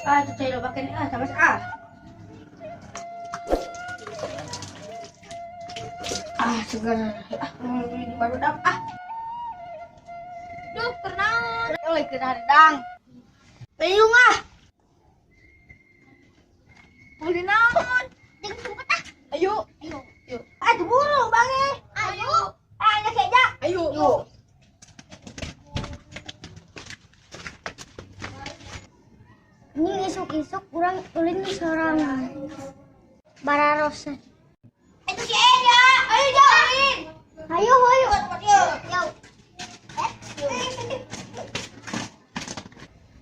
Ah, itu saya pakai ini sama ah. Ah, segar. Ah, ini baru dap ah. Duh, kenaon. Oleh kena dang. Payung ah. Boleh naon? Jangan sumpet ah. Ayo. Ah, buru bange. Ayo. Ah, nya keja. Ayo. Ini isuk-isuk kurang ulin sorangan. Bararos. Itu si Eja. Ayo jauhin. Ayo.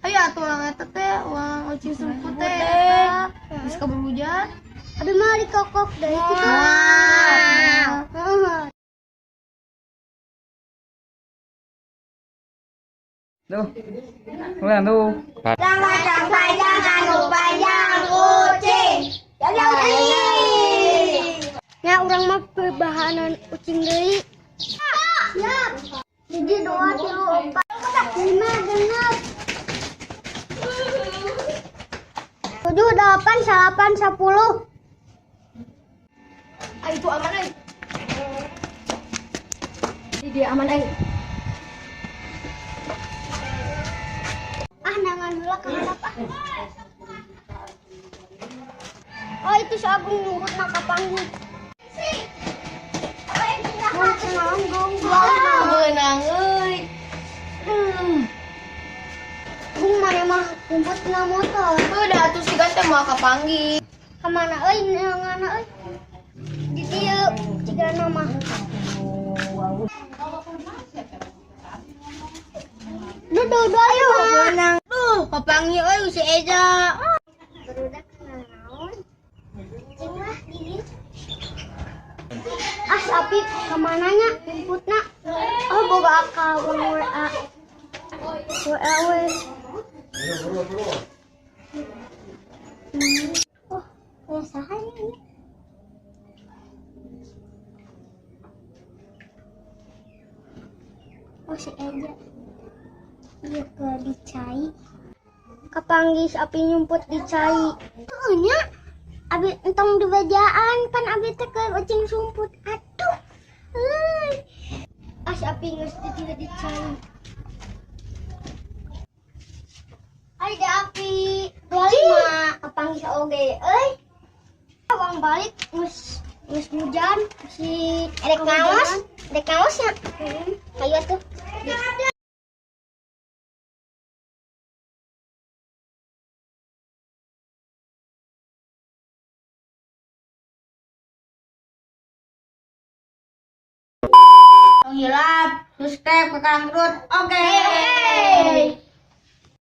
Ayo atuh orang eta teh, uang ucing sumput teh. Geus kabur hujan. Abi mah dikokok dari kita. Tuh, ulang tuh. Jangan lupa yang kucing. Ya urang mah pebahanan ucing deui. Ya. Jadi 2 3 4 5 genep. 7 8 8 10. Ah, itu aman euy. Ini dia aman euy. Ah nangan heula ka handap ah. Oh itu si Agung nyurut na kapanggih. Mun cenah gong. Beunang euy. Bung mana mah kumpul na motor. Udah atuh si ganteng mau kapanggih. Kemana nangana di dieu cigana mah. Duh ayo Beunang. Duh, kapanggih euy si Eja. Barudak naon? Cing lah gigi. Ah sapi kemana nya kumputna? Oh boga akal WA. WA we. Oh, ya saha ini? Oh si Eja. Iya ke dicai. Kapanggih api nyumput dicai. Nya abi entong dibajaan kan abi teh ke ucing sumput. Aduh. As api geus tidak dicai. Ai da api 25 kapanggih oge euy. Awang balik geus hujan si Erek ngaos ya. Ayo tuh. Hilap, subscribe ke Kang Rut. Oke.